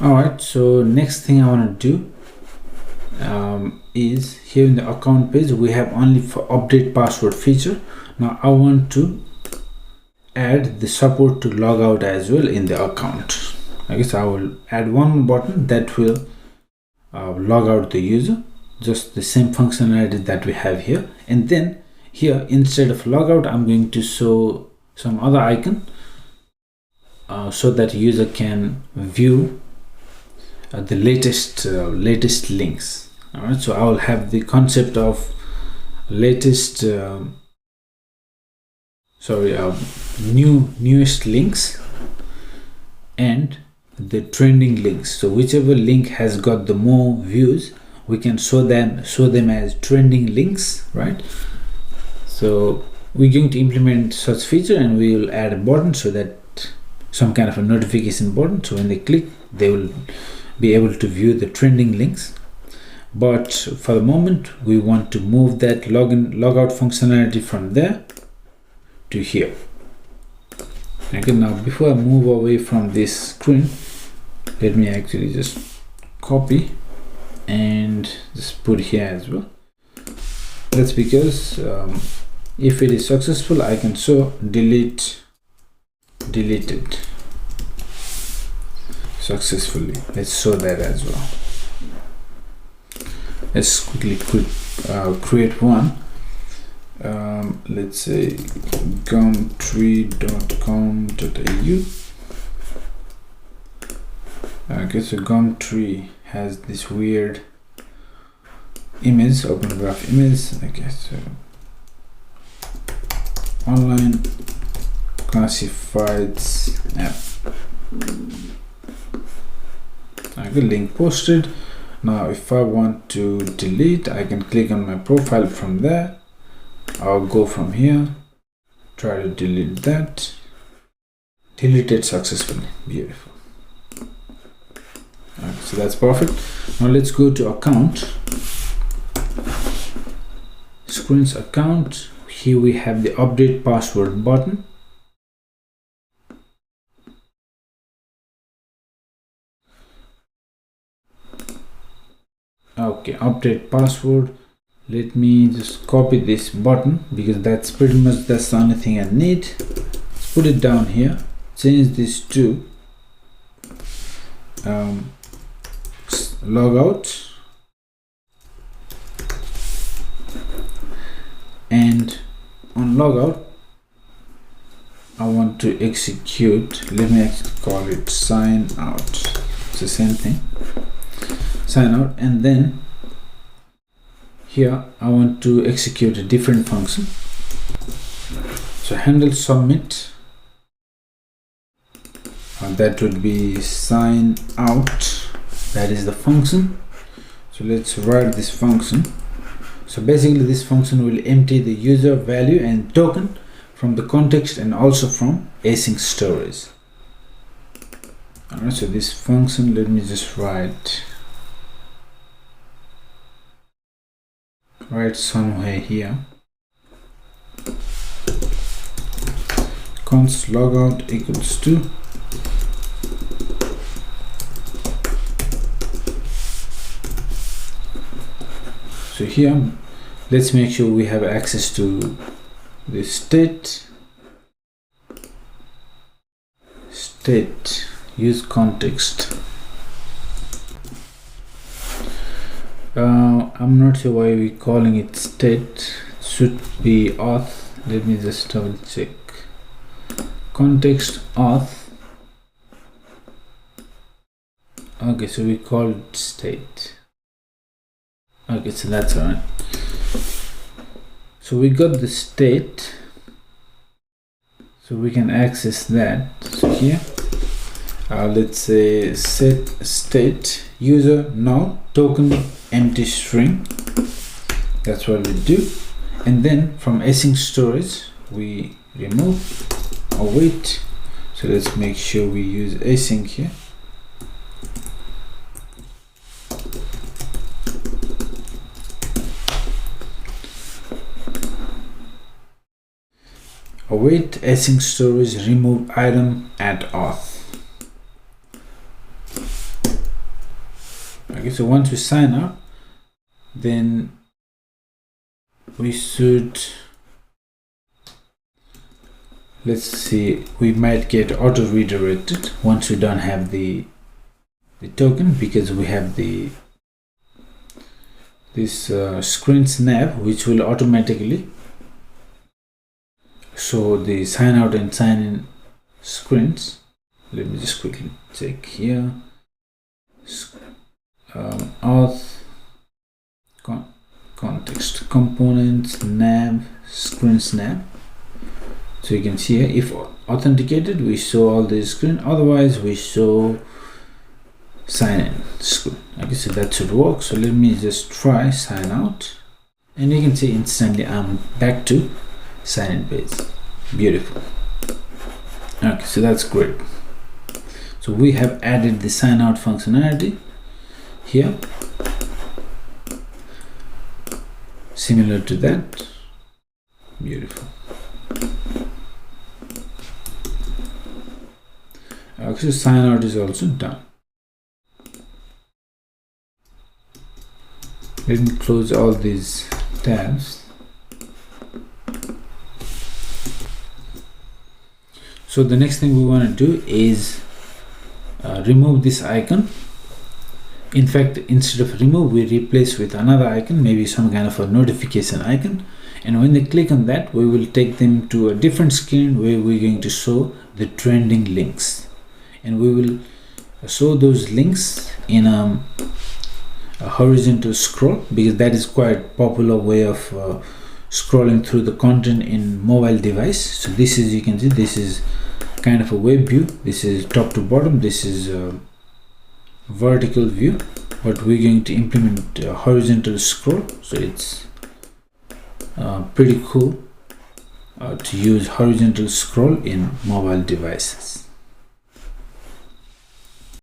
All right, so next thing I want to do is here in the account page we have only for update password feature. Now I want to add the support to logout as well in the account. I guess I will add one button that will log out the user, just the same functionality that we have here. And then here instead of logout I'm going to show some other icon so that user can view the latest links. All right, so I will have the concept of latest newest links and the trending links. So whichever link has got the more views, we can show them as trending links, right? So we're going to implement such feature, and we will add a button so that some kind of a notification button, so when they click they will be able to view the trending links. But for the moment we want to move that login logout functionality from there to here. Okay, now before I move away from this screen, let me actually just copy and just put here as well. That's because if it is successful I can show deleted successfully. Let's show that as well. Let's quickly create one. Let's say gumtree.com.au. Okay, so Gumtree has this weird image, open graph image. Okay, so online classifieds app. Okay, link posted. Now if I want to delete, I can click on my profile from there. I'll go from here, try to delete that. Deleted successfully. Beautiful. Okay, so that's perfect. Now let's go to account, screens account. Here we have the update password button. Okay, update password. Let me just copy this button because that's pretty much the only thing I need. Let's put it down here, change this to logout, and on logout I want to execute, let me call it sign out. It's the same thing, sign out, and then here I want to execute a different function. So handle submit, and that would be sign out. That is the function. So let's write this function. So basically this function will empty the user value and token from the context and also from async storage. Alright, so this function, let me just write somewhere here. Const logout equals to so here let's make sure we have access to the state use context. I'm not sure why we're calling it state. It should be auth. Let me just double check. Context auth. Okay, so we call it state. Okay, so that's all right. So we got the state, so we can access that. So here let's say set state user now token empty string. That's what we do. And then from async storage we remove await. So let's make sure we use async here. Await async storage remove item at auth. Okay, so once we sign up, then we should, let's see, we might get auto redirected once we don't have the token, because we have this screen snap, which will automatically show the sign out and sign in screens. Let me just quickly check here. Auth, context, components, nav, screen snap. So you can see here, if authenticated, we show all the screen, otherwise we show sign in screen. Okay, so that should work. So let me just try sign out, and you can see instantly I'm back to sign in page. Beautiful. Okay, so that's great. So we have added the sign out functionality here, similar to that. Beautiful. Okay, so sign out is also done. Let me close all these tabs. So the next thing we want to do is remove this icon. In fact, instead of remove, we replace with another icon, maybe some kind of a notification icon, and when they click on that, we will take them to a different screen where we're going to show the trending links, and we will show those links in a horizontal scroll, because that is quite popular way of scrolling through the content in mobile device. So this is, you can see, this is kind of a web view. This is top to bottom. This is a vertical view, but we're going to implement a horizontal scroll. So it's pretty cool to use horizontal scroll in mobile devices.